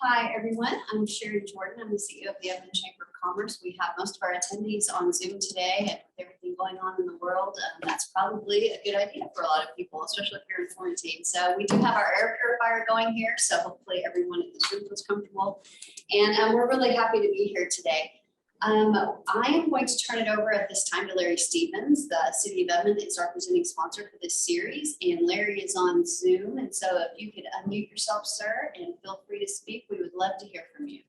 Hi, everyone. I'm Sherry Jordan. I'm the CEO of the Edmond Chamber of Commerce. We have most of our attendees on Zoom today, and with everything going on in the world, that's probably a good idea for a lot of people, especially if you're in quarantine. So we do have our air purifier going here, so hopefully everyone in this room feels comfortable. And we're really happy to be here today. I am going to turn it over at this time to Larry Stevens. The City of Edmond is our presenting sponsor for this series, and Larry is on Zoom. And so if you could unmute yourself, sir, and feel free to speak, we would love to hear from you.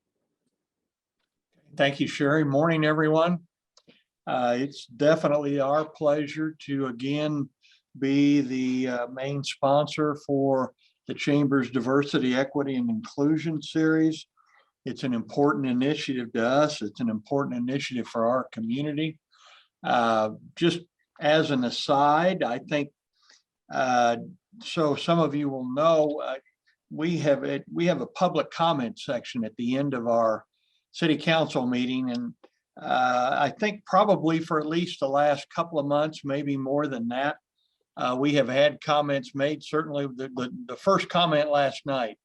Thank you, Sherry. Morning, everyone. It's definitely our pleasure to again be the main sponsor for the Chamber's Diversity, Equity, and Inclusion series. It's an important initiative to us. It's an important initiative for our community. Just as an aside, I think, so some of you will know, we have a public comment section at the end of our city council meeting. And I think probably for at least the last couple of months, maybe more than that, we have had comments made. Certainly the first comment last night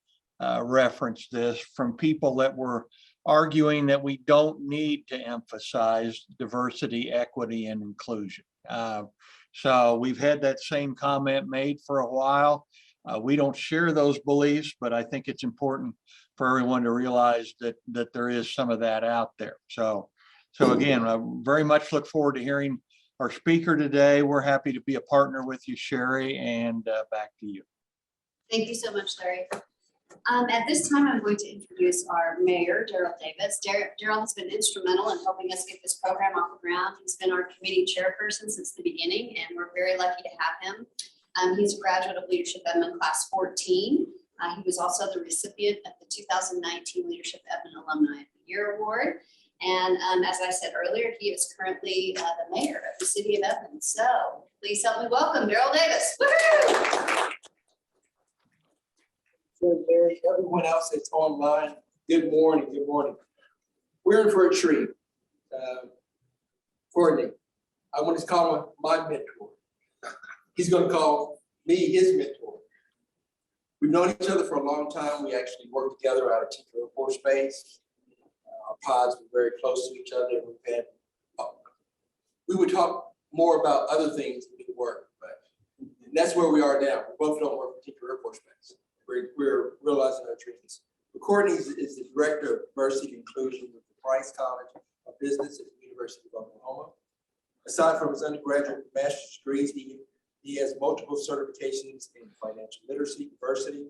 referenced this from people that were arguing that we don't need to emphasize diversity, equity, and inclusion. So we've had that same comment made for a while. We don't share those beliefs, but I think it's important for everyone to realize that there is some of that out there. So again, I very much look forward to hearing our speaker today. We're happy to be a partner with you, Sherry, and back to you. Thank you so much, Larry. At this time, I'm going to introduce our mayor, Daryl Davis. Daryl has been instrumental in helping us get this program off the ground. He's been our committee chairperson since the beginning, and we're very lucky to have him. He's a graduate of Leadership Edmond Class 14. He was also the recipient of the 2019 Leadership Edmond Alumni of the Year Award. And as I said earlier, he is currently the mayor of the city of Edmond. So please help me welcome Daryl Davis. Woo-hoo! Larry, everyone else that's online, good morning, good morning. We're in for a treat. Cordney, I want to call him my mentor. He's going to call me his mentor. We've known each other for a long time. We actually worked together out at Tinker Air Force Base. Our pods were very close to each other. We would talk more about other things than we work, and that's where we are now. We both don't work for Tinker Air Force Base. We're realizing our dreams. Cordney is the Director of Diversity and Inclusion with the Price College of Business at the University of Oklahoma. Aside from his undergraduate and master's degrees, he has multiple certifications in financial literacy, diversity,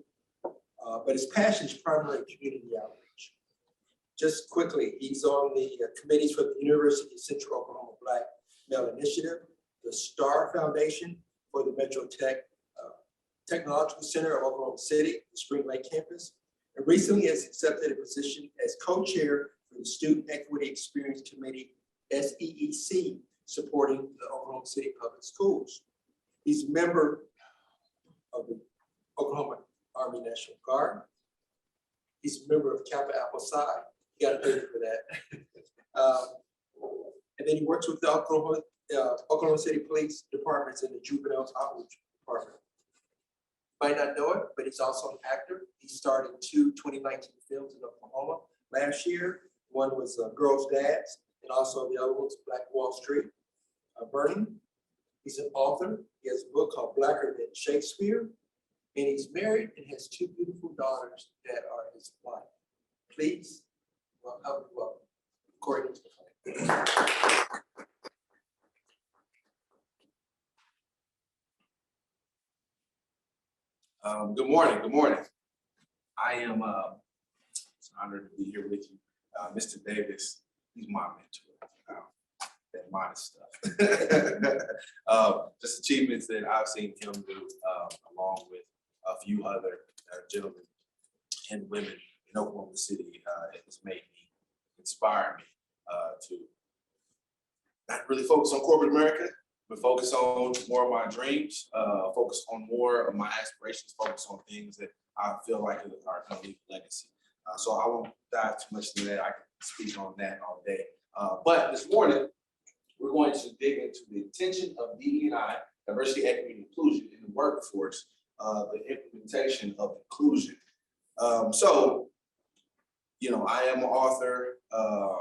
but his passion is primarily community outreach. Just quickly, he's on the committees for the University of Central Oklahoma Black Male Initiative, the STAR Foundation for the Metro Technological Center of Oklahoma City, the Spring Lake campus, and recently has accepted a position as co-chair for the Student Equity Experience Committee, SEEC, supporting the Oklahoma City Public Schools. He's a member of the Oklahoma Army National Guard. He's a member of Kappa Alpha Psi. You got to pay for that. And then he works with the Oklahoma City Police Departments and the Juvenile Outreach Department. Might not know it, but he's also an actor. He starred in 2 2019 films in Oklahoma last year. One was Girls Dads, and also the other one was Black Wall Street, Burning. He's an author. He has a book called Blacker Than Shakespeare, and he's married and has 2 beautiful daughters that are his wife. Please, welcome, Cordney. Good morning. Good morning. I am honored to be here with you. Mr. Davis, he's my mentor. That modest stuff. Just achievements that I've seen him do, along with a few other gentlemen and women in Oklahoma City. It has made me, inspire me to not really focus on corporate America, but focus on more of my dreams, focus on more of my aspirations, focus on things that I feel like are going to leave a legacy. So I won't dive too much into that. I can speak on that all day. But this morning, we're going to dig into the intention of DE&I, diversity, equity, and inclusion in the workforce, the implementation of inclusion. So I am an author,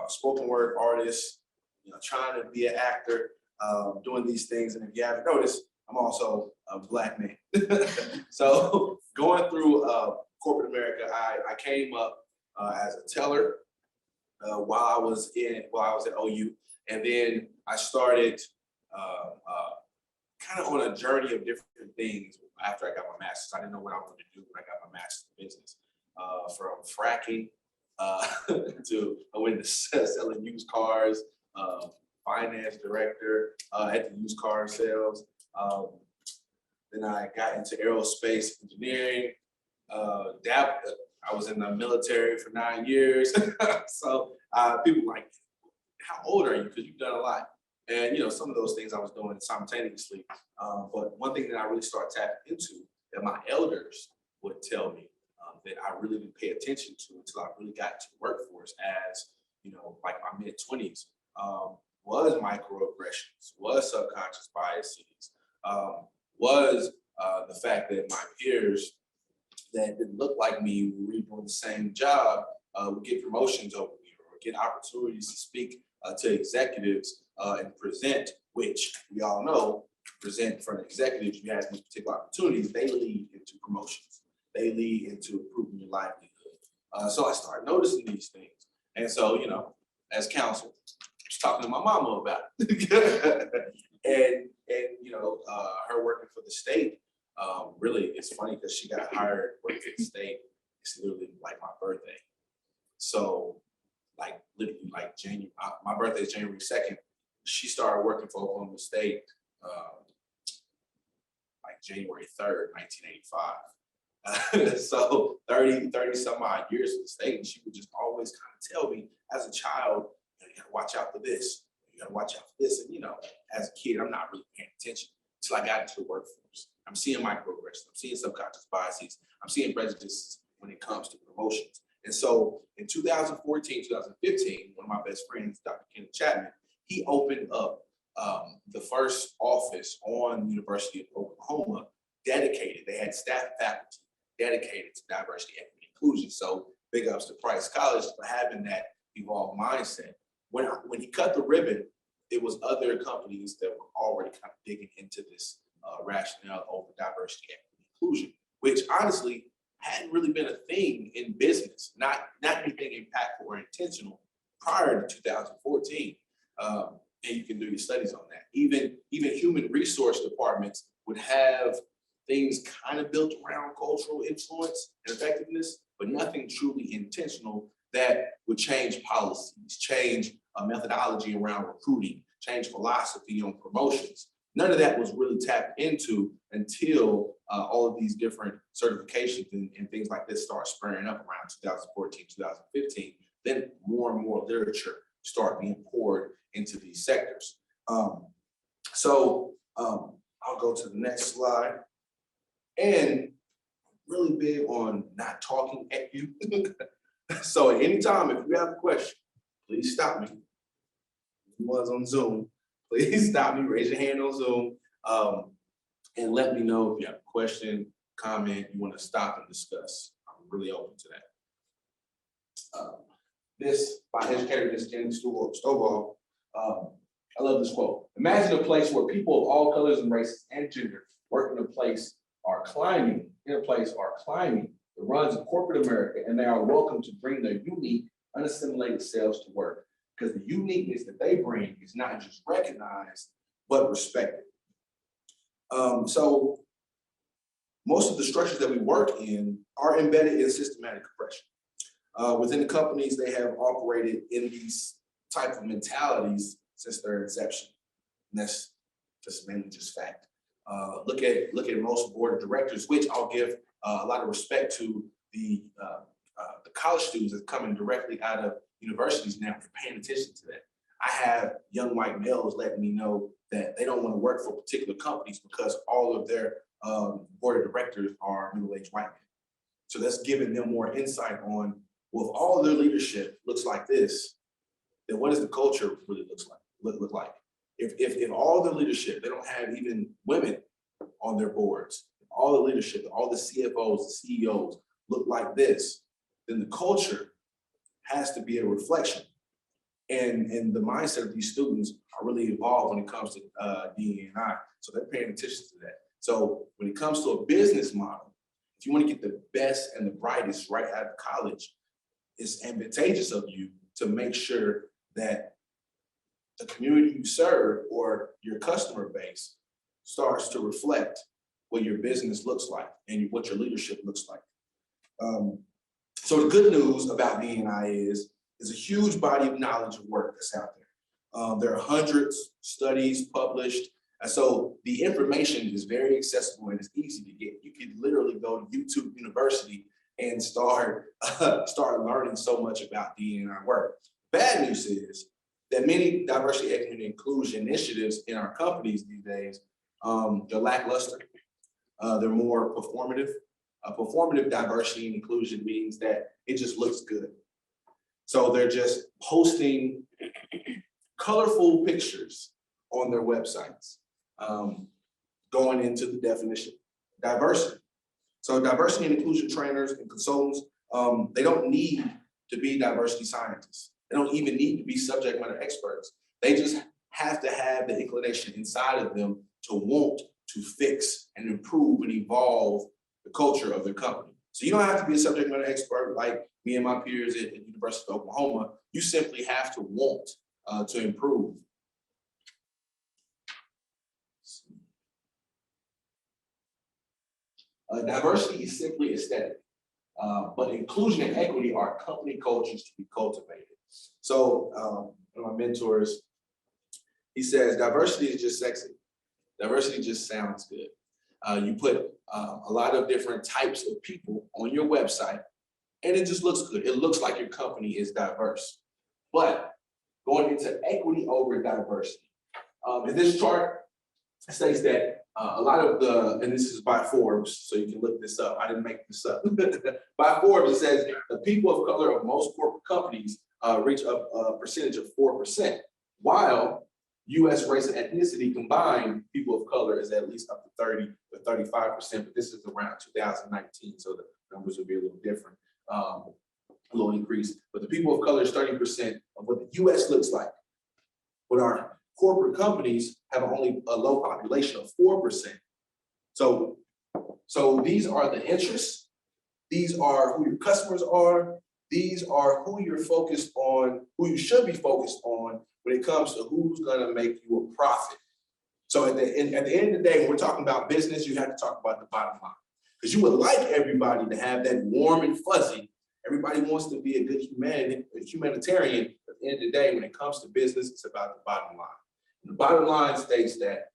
spoken word artist, trying to be an actor, doing these things. And if you haven't noticed, I'm also a Black man. So going through corporate America, I came up as a teller while I was at OU, and then I started kind of on a journey of different things after I got my master's. I didn't know what I wanted to do when I got my master's in business. From fracking to I went into selling used cars, finance director at the used car sales. Then I got into aerospace engineering. I was in the military for 9 years. So people like, how old are you? Because you've done a lot. And some of those things I was doing simultaneously. But one thing that I really started tapping into that my elders would tell me that I really didn't pay attention to until I really got into the workforce as, like my mid-20s, was microaggressions, was subconscious biases, was the fact that my peers that didn't look like me were doing the same job would get promotions over me or get opportunities to speak to executives and present, which we all know, present for an executive, you have these particular opportunities, they lead into promotions. They lead into improving your livelihood. So I started noticing these things. And so, as counsel, I was talking to my mama about it. and her working for the state, really, it's funny because she got hired working for the state. It's literally like my birthday. So literally January, my birthday is January 2nd. She started working for Oklahoma State January 3rd, 1985. So 30 some odd years in the state. And she would just always kind of tell me as a child, you gotta watch out for this. You gotta watch out for this. And as a kid, I'm not really paying attention until I got into the workforce. I'm seeing microaggressions. I'm seeing subconscious biases. I'm seeing prejudices when it comes to promotions. And so in 2014, 2015, one of my best friends, Dr. Kenneth Chapman, he opened up the first office on the University of Oklahoma dedicated. They had staff and faculty dedicated to diversity, equity, inclusion. So big ups to Price College for having that evolved mindset. When he cut the ribbon, it was other companies that were already kind of digging into this rationale over diversity, equity, inclusion, which honestly hadn't really been a thing in business, not anything impactful or intentional prior to 2014. And you can do your studies on that. Even human resource departments would have things kind of built around cultural influence and effectiveness, but nothing truly intentional that would change policies, change methodology around recruiting, change philosophy on promotions. None of that was really tapped into until all of these different certifications and things like this start spurring up around 2014, 2015. Then more and more literature start being poured into these sectors. So I'll go to the next slide. And really big on not talking at you. So at any time, if you have a question, please stop me. If you was on Zoom, please stop me, raise your hand on Zoom, and let me know if you have a question, comment, you want to stop and discuss. I'm really open to that. This by educator Ms. Jenny Stovall. I love this quote. Imagine a place where people of all colors and races and gender work in a place are climbing the runs of corporate America, and they are welcome to bring their unique, unassimilated selves to work, because the uniqueness that they bring is not just recognized, but respected. So most of the structures that we work in are embedded in systematic oppression. Within the companies, they have operated in these type of mentalities since their inception. And that's just mainly just fact. Look at most board of directors, which I'll give a lot of respect to the college students that are coming directly out of universities now for paying attention to that. I have young white males letting me know that they don't want to work for particular companies because all of their board of directors are middle-aged white men. So that's giving them more insight on, well, if all of their leadership looks like this, then what does the culture really look like? If all the leadership, they don't have even women on their boards, all the leadership, all the CFOs, the CEOs look like this, then the culture has to be a reflection. And the mindset of these students are really involved when it comes to DE&I. So they're paying attention to that. So when it comes to a business model, if you want to get the best and the brightest right out of college, it's advantageous of you to make sure that the community you serve or your customer base starts to reflect what your business looks like and what your leadership looks like. So the good news about DE&I is a huge body of knowledge and work that's out there. There are hundreds of studies published. And so the information is very accessible and it's easy to get. You can literally go to YouTube University and start learning so much about DE&I work. Bad news is that many diversity, equity, and inclusion initiatives in our companies these days, they're lackluster. They're more performative. Performative diversity and inclusion means that it just looks good. So they're just posting colorful pictures on their websites, going into the definition, diversity. So diversity and inclusion trainers and consultants, they don't need to be diversity scientists. They don't even need to be subject matter experts. They just have to have the inclination inside of them to want to fix and improve and evolve the culture of their company. So you don't have to be a subject matter expert like me and my peers at University of Oklahoma. You simply have to want to improve. Diversity is simply aesthetic, but inclusion and equity are company cultures to be cultivated. So one of my mentors, he says, diversity is just sexy. Diversity just sounds good. You put a lot of different types of people on your website and it just looks good. It looks like your company is diverse. But going into equity over diversity. In this chart, it states that a lot of and this is by Forbes, so you can look this up. I didn't make this up. By Forbes, it says the people of color of most corporate companies reach a percentage of 4%, while U.S. race and ethnicity combined, people of color is at least up to 30 or 35%, but this is around 2019, so the numbers will be a little different, a little increase. But the people of color is 30% of what the U.S. looks like. But our corporate companies have only a low population of 4%. So these are the interests. These are who your customers are. These are who you're focused on, who you should be focused on when it comes to who's gonna make you a profit. So at the end of the day, when we're talking about business, you have to talk about the bottom line. Because you would like everybody to have that warm and fuzzy. Everybody wants to be a good humanitarian. At the end of the day, when it comes to business, it's about the bottom line. And the bottom line states that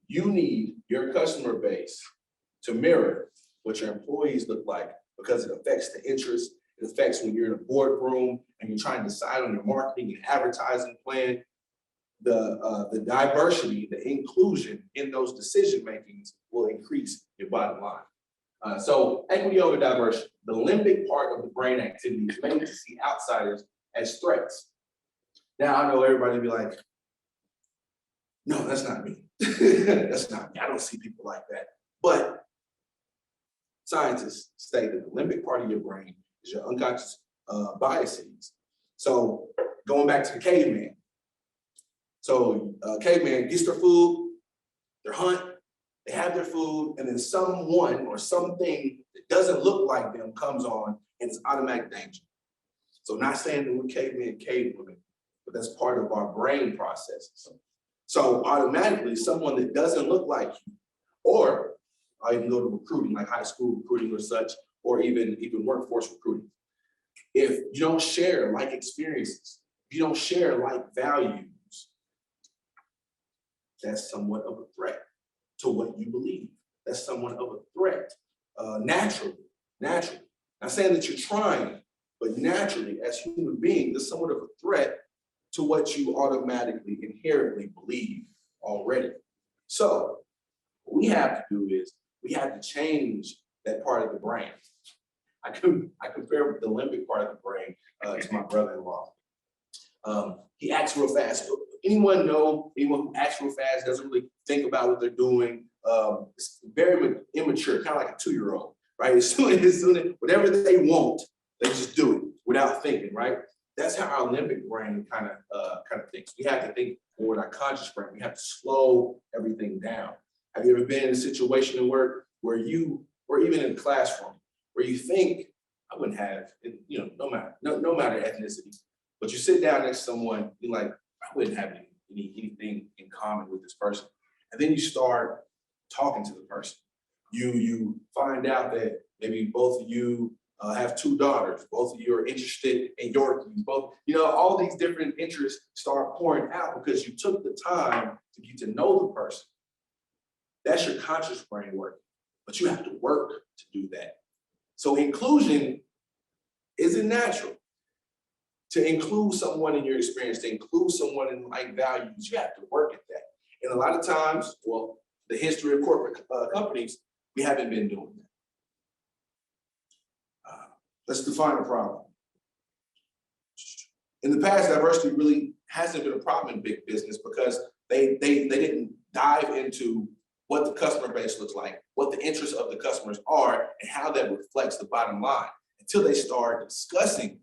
you need your customer base to mirror what your employees look like, because it affects the interest. It affects when you're in a boardroom and you're trying to decide on your marketing and advertising plan. The diversity, the inclusion in those decision makings will increase your bottom line. So equity over diversity. The limbic part of the brain activity is made to see outsiders as threats. Now I know everybody will be like, no, that's not me. That's not me. I don't see people like that. But scientists say that the limbic part of your brain is your unconscious biases. So going back to the caveman. So caveman gets their food, their hunt, they have their food, and then someone or something that doesn't look like them comes on and it's automatic danger. So not saying that we're cavemen, cavewomen, but that's part of our brain processes. So automatically someone that doesn't look like you, or I even go to recruiting, like high school recruiting or such, or even workforce recruiting. If you don't share like experiences, if you don't share like values, that's somewhat of a threat to what you believe. That's somewhat of a threat, naturally. Not saying that you're trying, but naturally, as human beings, there's somewhat of a threat to what you automatically, inherently believe already. So what we have to do is we have to change that part of the brain. I compare the limbic part of the brain to my brother-in-law. He acts real fast. Anyone who acts real fast doesn't really think about what they're doing. It's very immature, kind of like a 2-year-old, right? As soon as whatever they want, they just do it without without thinking, right? That's how our limbic brain kind of thinks. We have to think forward, our conscious brain. We have to slow everything down. Have you ever been in a situation in work where you, or even in a classroom, where you think, I wouldn't have, no matter ethnicity, but you sit down next to someone, you're like, I wouldn't have anything in common with this person. And then you start talking to the person. You find out that maybe both of you have 2 daughters, both of you are interested in Yorkies, both, all these different interests start pouring out because you took the time to get to know the person. That's your conscious brain working, but you have to work to do that. So inclusion isn't natural. To include someone in your experience, to include someone in like values, you have to work at that. And a lot of times, well, the history of corporate companies, we haven't been doing that. Let's define a problem. In the past, diversity really hasn't been a problem in big business because they didn't dive into what the customer base looks like, what the interests of the customers are, and how that reflects the bottom line until they start discussing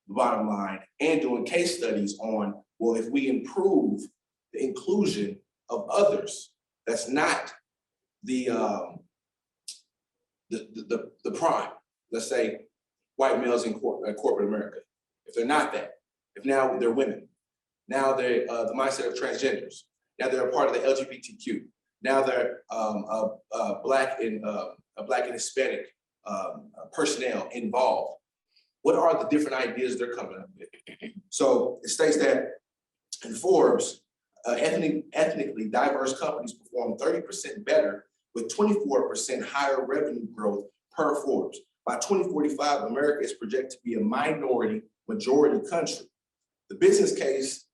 the bottom line and doing case studies on, well, if we improve the inclusion of others, that's not the prime, let's say white males in corporate America. If they're not that, if now they're women, now they're the mindset of transgenders, now they're a part of the LGBTQ, now they're Black and Hispanic personnel involved. What are the different ideas they're coming up with? So it states that in Forbes, ethnically diverse companies perform 30% better with 24% higher revenue growth per Forbes. By 2045, America is projected to be a minority majority country. The business case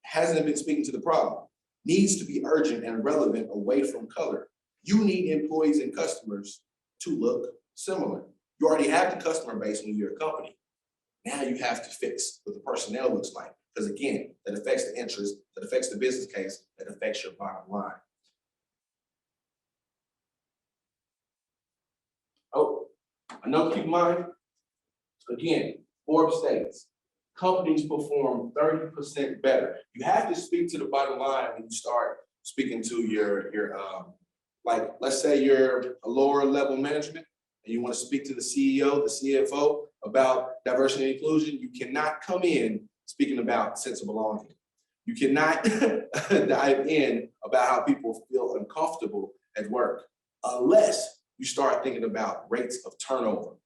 hasn't been speaking to the problem. Needs to be urgent and relevant away from color. You need employees and customers to look similar. You already have the customer base when you're a company. Now you have to fix what the personnel looks like. Because again, that affects the interest, that affects the business case, that affects your bottom line. Oh, another keep in mind, again, Forbes states, companies perform 30% better. You have to speak to the bottom line when you start speaking to your like, let's say you're a lower level management and you want to speak to the CEO, the CFO about diversity and inclusion. You cannot come in speaking about sense of belonging. You cannot dive in about how people feel uncomfortable at work unless you start thinking about rates of turnover,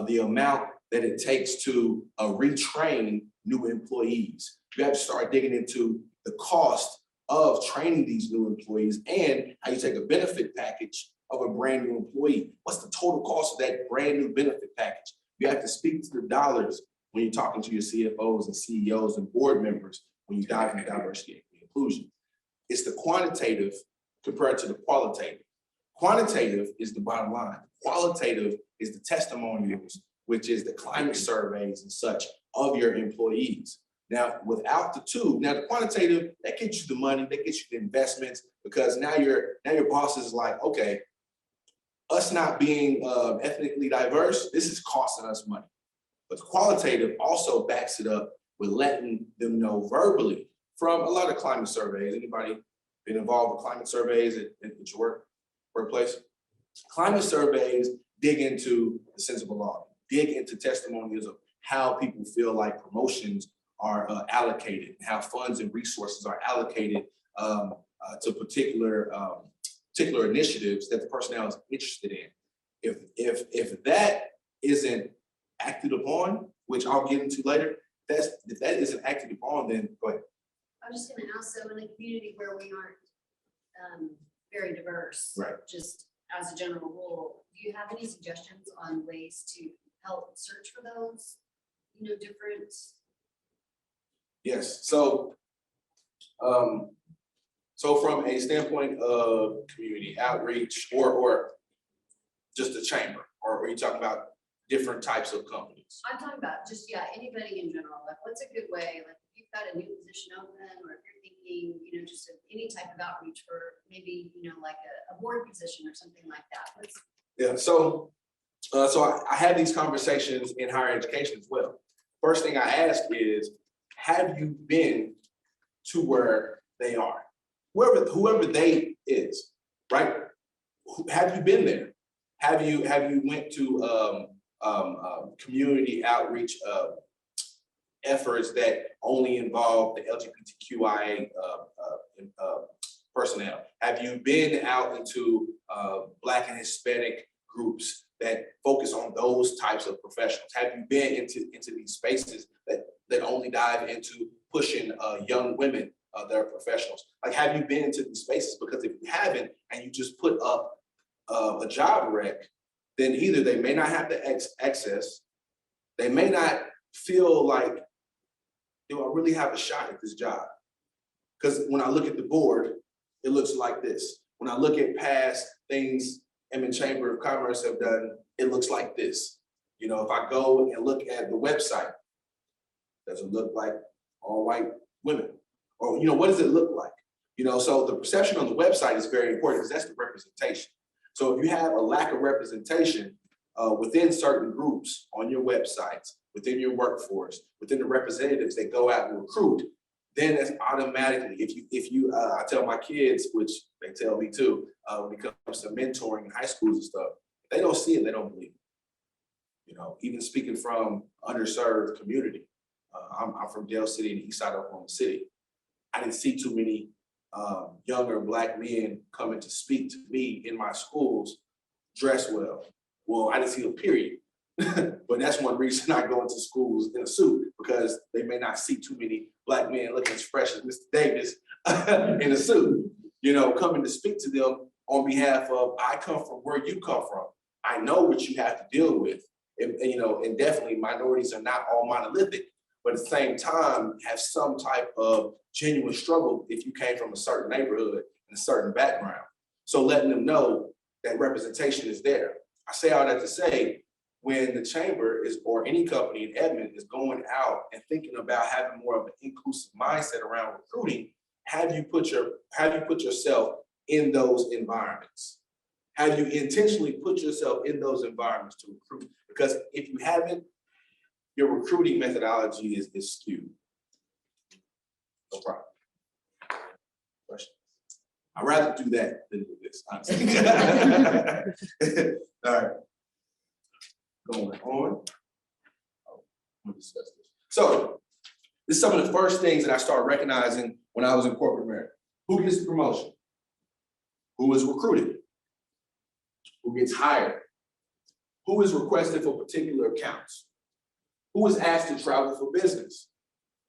the amount that it takes to retrain new employees. You have to start digging into the cost of training these new employees and how you take a benefit package of a brand new employee. What's the total cost of that brand new benefit package? You have to speak to the dollars when you're talking to your CFOs and CEOs and board members when you dive into diversity and inclusion. It's the quantitative compared to the qualitative. Quantitative is the bottom line. Qualitative is the testimonials, which is the climate surveys and such of your employees. Now, without the two, now the quantitative, that gets you the money, that gets you the investments, because now your boss is like, okay, us not being ethnically diverse, this is costing us money. But the qualitative also backs it up with letting them know verbally from a lot of climate surveys. Anybody been involved with climate surveys at your workplace? Climate surveys dig into the sense of belonging, dig into testimonials of how people feel like promotions are allocated, how funds and resources are allocated to particular initiatives that the personnel is interested in. If that isn't acted upon, which I'll get into later, if that isn't acted upon, then go ahead. I was just gonna ask, so in a community where we aren't very diverse, Right. just as a general rule, do you have any suggestions on ways to help search for those, different? Yes, so from a standpoint of community outreach or just a chamber, or are you talking about different types of companies? I'm talking about just, anybody in general, like what's a good way, like if you've got a new position open, or if you're thinking, just any type of outreach for maybe, like a board position or something like that. Yeah, so So I had these conversations in higher education as well. First thing I ask is, have you been to where they are? Whoever they is, right? Have you been there? Have you went to community outreach efforts that only involve the LGBTQIA personnel? Have you been out into Black and Hispanic groups that focus on those types of professionals? Have you been into these spaces that only dive into pushing young women that are professionals? Like, have you been into these spaces? Because if you haven't, and you just put up a job rec, then either they may not have the access, they may not feel like, do I really have a shot at this job? Because when I look at the board, it looks like this. When I look at past things Edmond Chamber of Commerce have done, it looks like this. You know, if I go and look at the website, does it look like all white women? Or, you know, what does it look like? You know, so the perception on the website is very important because that's the representation. So if you have a lack of representation within certain groups on your websites, within your workforce, within the representatives that go out and recruit, then that's automatically, if you I tell my kids, which they tell me too, when it comes to mentoring in high schools and stuff, if they don't see it, they don't believe it. You know, even speaking from underserved community, I'm from Dale City in the east side of Oklahoma City. I didn't see too many younger Black men coming to speak to me in my schools dressed well. Well, I didn't see a period. But that's one reason I go into schools in a suit, because they may not see too many Black men looking as fresh as Mr. Davis in a suit, you know, coming to speak to them on behalf of, I come from where you come from. I know what you have to deal with. And you know, and definitely minorities are not all monolithic, but at the same time have some type of genuine struggle if you came from a certain neighborhood and a certain background. So letting them know that representation is there. I say all that to say, when the chamber is, or any company in Edmond is going out and thinking about having more of an inclusive mindset around recruiting, have you put yourself in those environments? Have you intentionally put yourself in those environments to recruit? Because if you haven't, your recruiting methodology is skewed. No problem. Question? I'd rather do that than do this, honestly. All right. Going on. Oh, we'll discuss this. So, this is some of the first things that I started recognizing when I was in corporate America. Who gets the promotion? Who is recruited? Who gets hired? Who is requested for particular accounts? Who is asked to travel for business?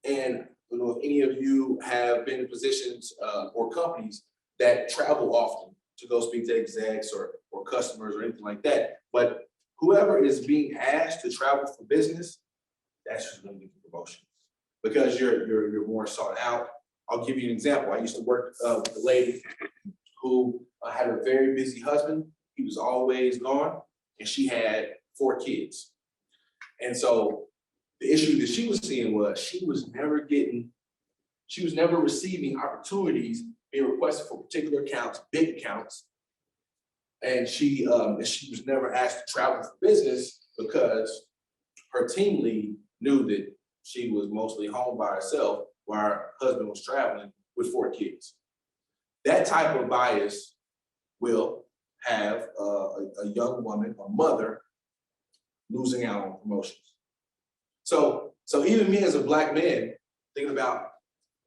And I don't know if any of you have been in positions or companies that travel often to go speak to execs or customers or anything like that. But whoever is being asked to travel for business, that's who's going to get the promotion, because you're more sought out. I'll give you an example. I used to work with a lady who had a very busy husband. He was always gone, and she had 4 kids. And so the issue that she was seeing was she was never receiving opportunities being requested for particular accounts, big accounts. And she was never asked to travel for business because her team lead knew that she was mostly home by herself while her husband was traveling with 4 kids. That type of bias will have a young woman, a mother, losing out on promotions. So even me as a Black man, thinking about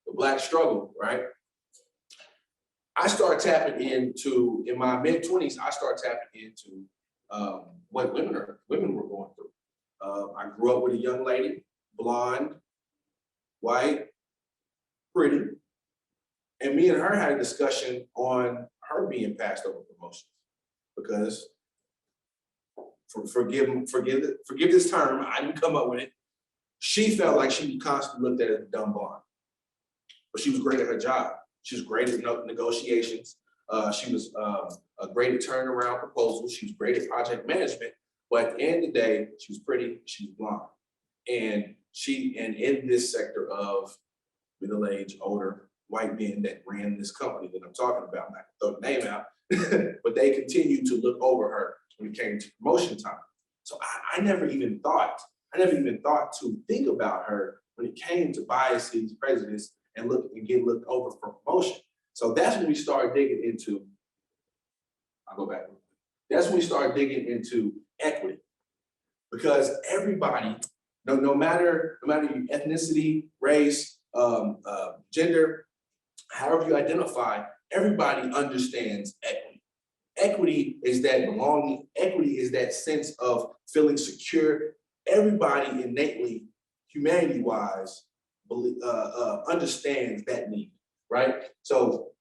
the Black struggle, right? I started tapping into, in my mid-20s, I started tapping into what women were going through. I grew up with a young lady, blonde, white, pretty, and me and her had a discussion on her being passed over promotions, because forgive this term, I didn't come up with it. She felt like she was constantly looked at as a dumb blonde, but she was great at her job. She was great at negotiations. She was great at turning around proposals. She was great at project management. But at the end of the day, she was pretty, she was blonde. And in this sector of middle-aged, older white men that ran this company that I'm talking about, I'm not gonna throw the name out, but they continued to look over her when it came to promotion time. So I never even thought to think about her when it came to biases, prejudice, and get looked over for promotion. So that's when we started digging into, I'll go back. That's when we started digging into equity. Because everybody, no matter your ethnicity, race, gender, however you identify, everybody understands equity. Equity is that belonging. Equity is that sense of feeling secure. Everybody innately, humanity-wise, understands that need, right? So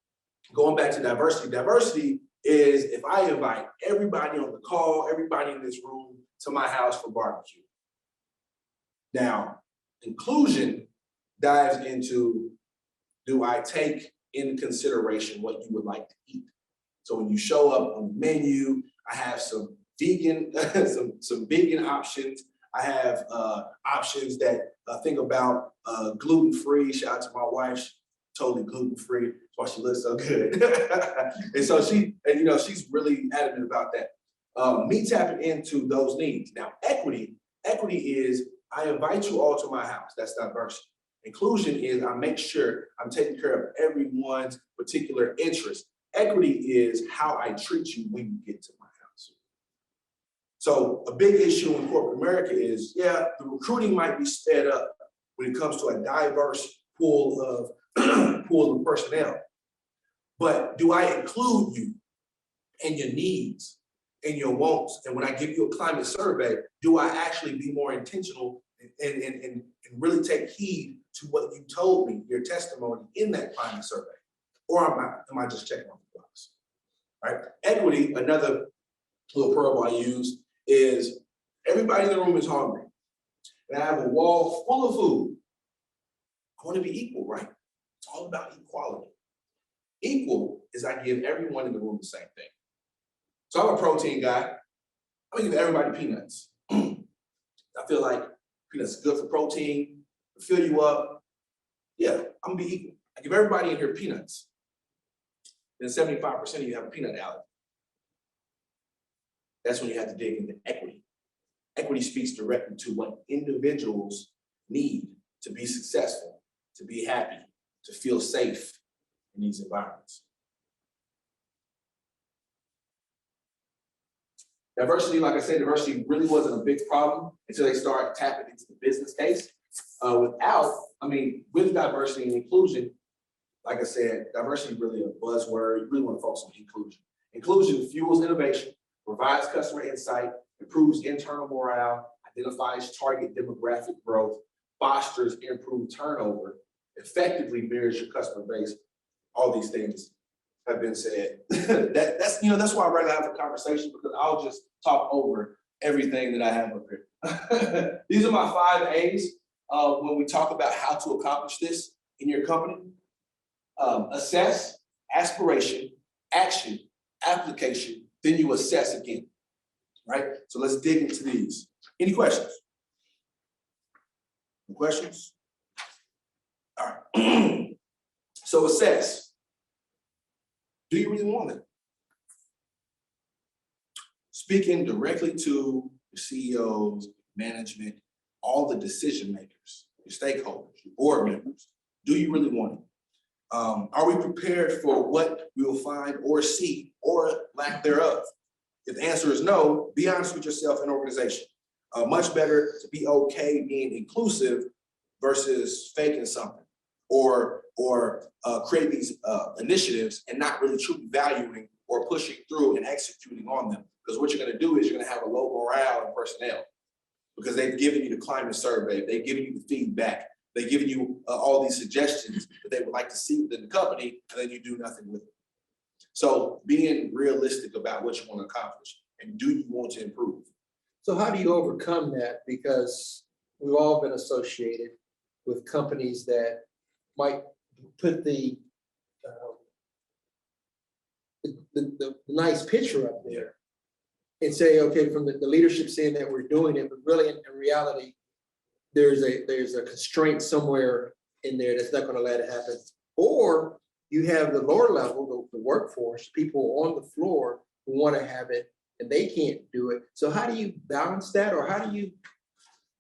going back to diversity is if I invite everybody on the call, everybody in this room to my house for barbecue. Now, inclusion dives into, do I take into consideration what you would like to eat? So when you show up on the menu, I have some vegan, some vegan options. I have options that think about gluten-free. Shout out to my wife, she's totally gluten-free. That's why she looks so good. And so she's really adamant about that. Me tapping into those needs. Now, equity is I invite you all to my house. That's diversity. Inclusion is I make sure I'm taking care of everyone's particular interest. Equity is how I treat you when you get to my house. So a big issue in corporate America is, yeah, the recruiting might be sped up when it comes to a diverse pool of personnel. But do I include you and your needs and your wants? And when I give you a climate survey, do I actually be more intentional and really take heed to what you told me, your testimony in that climate survey? Or am I just checking off the box? Right? Equity, another little parable I use is everybody in the room is hungry. And I have a wall full of food. I want to be equal, right? It's all about equality. Equal is I give everyone in the room the same thing. So I'm a protein guy. I'm gonna give everybody peanuts. I feel like peanuts are good for protein, fill you up. Yeah, I'm gonna be equal. I give everybody in here peanuts. Then 75% of you have a peanut allergy. That's when you have to dig into equity. Equity speaks directly to what individuals need to be successful, to be happy, to feel safe in these environments. Diversity, like I said, diversity really wasn't a big problem until they started tapping into the business case. With diversity and inclusion, like I said, diversity is really a buzzword. You really want to focus on inclusion. Inclusion fuels innovation, provides customer insight, improves internal morale, identifies target demographic growth, fosters improved turnover, effectively mirrors your customer base. All these things have been said. That's why I'd rather have a conversation, because I'll just talk over everything that I have up here. These are my 5 A's when we talk about how to accomplish this in your company. Assess, aspiration, action, application, then you assess again, right? So let's dig into these. Any questions? Any questions? All right. So assess. Do you really want it? Speaking directly to your CEOs, management, all the decision makers, your stakeholders, your board members. Do you really want it? Are we prepared for what we will find or see or lack thereof? If the answer is no, be honest with yourself and organization. Much better to be okay being inclusive versus faking something or create these initiatives and not really truly valuing or pushing through and executing on them. Because what you're going to do is you're going to have a low morale in personnel because they've given you the climate survey, they've given you the feedback, they've given you all these suggestions that they would like to see within the company, and then you do nothing with it. So being realistic about what you want to accomplish and do you want to improve? So how do you overcome that? Because we've all been associated with companies that might put the nice picture up there and say, okay, from the leadership saying that we're doing it, but really in reality, there's a constraint somewhere in there that's not going to let it happen. Or you have the lower level, the workforce, people on the floor who want to have it and they can't do it. So how do you balance that, or how do you?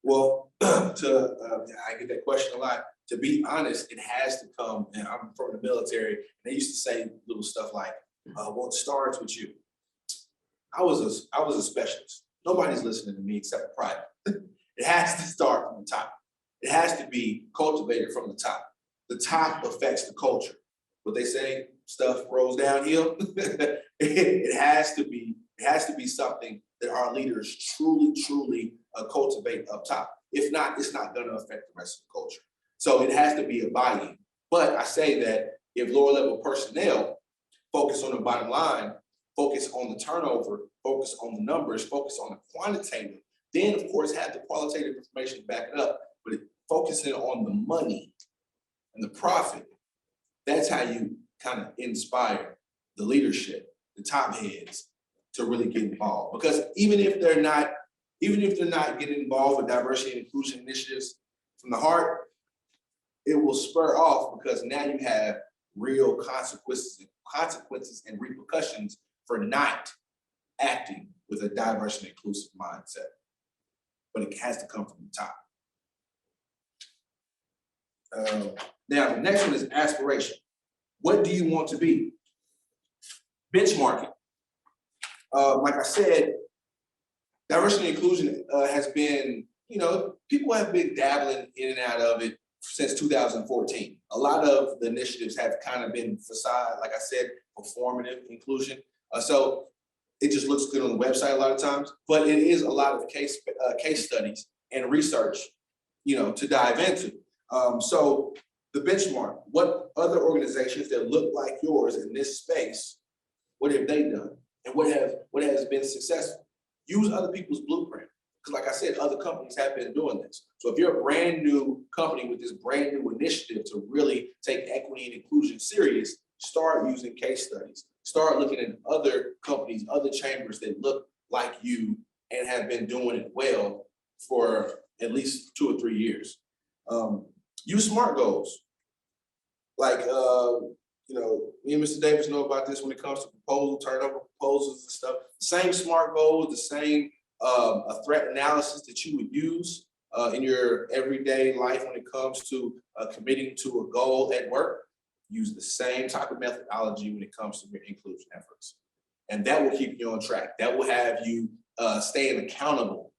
Well, I get that question a lot. To be honest, it has to come, and I'm from the military, and they used to say little stuff like, well, it starts with you. I was a specialist. Nobody's listening to me except private. It has to start from the top. It has to be cultivated from the top. The top affects the culture. What they say, stuff rolls downhill. It has to be something that our leaders truly cultivate up top. If not, it's not going to affect the rest of the culture. So it has to be a buy-in. But I say that if lower level personnel focus on the bottom line, focus on the turnover, focus on the numbers, focus on the quantitative, then of course have the qualitative information to back it up. But focusing on the money and the profit, that's how you kind of inspire the leadership, the top heads, to really get involved. Because even if they're not getting involved with diversity and inclusion initiatives from the heart, it will spur off, because now you have real consequences and repercussions for not acting with a diverse and inclusive mindset. But it has to come from the top. Now, the next one is aspiration. What do you want to be? Benchmarking. Like I said, diversity and inclusion has been, people have been dabbling in and out of it since 2014. A lot of the initiatives have kind of been facade, like I said, performative inclusion. So it just looks good on the website a lot of times, but it is a lot of case studies and research, to dive into. So the benchmark, what other organizations that look like yours in this space, what have they done? And what has been successful? Use other people's blueprint. Because like I said, other companies have been doing this. So if you're a brand new company with this brand new initiative to really take equity and inclusion serious, start using case studies. Start looking at other companies, other chambers that look like you and have been doing it well for at least 2 or 3 years. Use SMART goals. Like, me and Mr. Davis know about this when it comes to turnover proposals and stuff. Same SMART goals, the same a threat analysis that you would use in your everyday life when it comes to committing to a goal at work. Use the same type of methodology when it comes to your inclusion efforts. And that will keep you on track. That will have you staying accountable,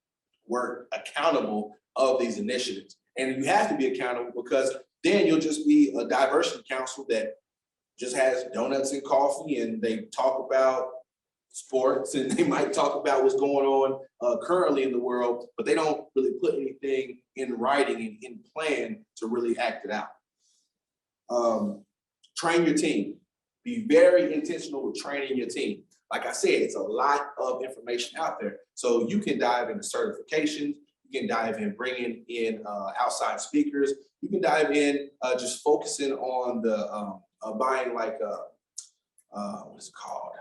work accountable of these initiatives. And you have to be accountable, because then you'll just be a diversity council that just has donuts and coffee, and they talk about sports, and they might talk about what's going on currently in the world, but they don't really put anything in writing and in plan to really act it out. Train your team. Be very intentional with training your team. Like I said, it's a lot of information out there. So you can dive into certifications, you can dive in bringing in outside speakers, you can dive in just focusing on the buying what's it called?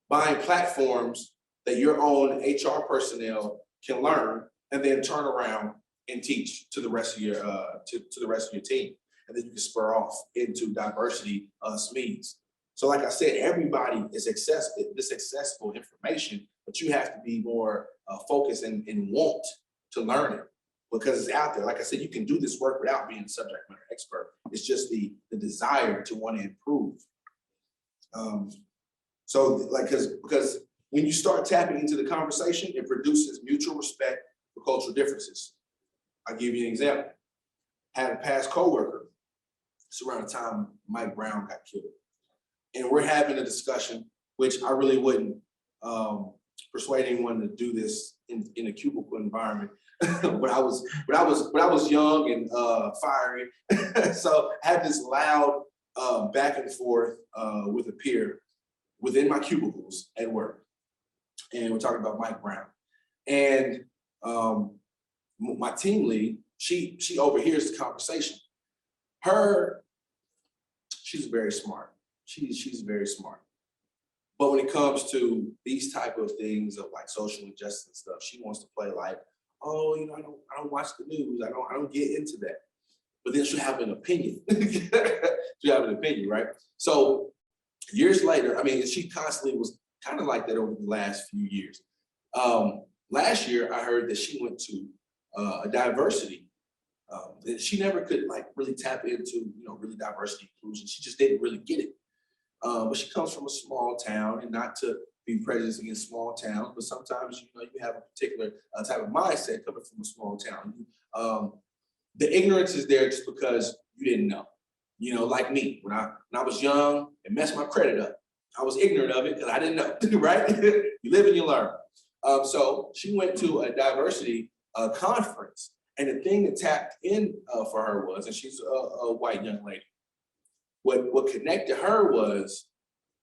Buying platforms that your own HR personnel can learn and then turn around and teach to the rest of your to the rest of your team. And then you can spur off into diversity SMEs. So like I said, everybody is accessible information, but you have to be more focused and want to learn it, because it's out there. Like I said, you can do this work without being a subject matter expert. It's just the desire to want to improve. Because when you start tapping into the conversation, it produces mutual respect for cultural differences. I'll give you an example. Had a past coworker. It's around the time Mike Brown got killed. And we're having a discussion, which I really wouldn't persuade anyone to do this in a cubicle environment. But I was young and fiery. So I had this loud back and forth with a peer within my cubicles at work. And we're talking about Mike Brown. And my team lead, she overhears the conversation. She's very smart. She's very smart. But when it comes to these type of things of like social injustice and stuff, she wants to play like, oh, I don't watch the news. I don't get into that. But then she'll have an opinion. She'll have an opinion, right? So years later, she constantly was kind of like that over the last few years. Last year, I heard that she went to a diversity that she never could like really tap into, really diversity inclusion. She just didn't really get it. But she comes from a small town, and not to be prejudiced against small towns, but sometimes, you have a particular type of mindset coming from a small town. The ignorance is there just because you didn't know. Like me, when I was young, it messed my credit up. I was ignorant of it because I didn't know, right? You live and you learn. So she went to a diversity conference, and the thing that tapped in for her was, and she's a white young lady, what connected her was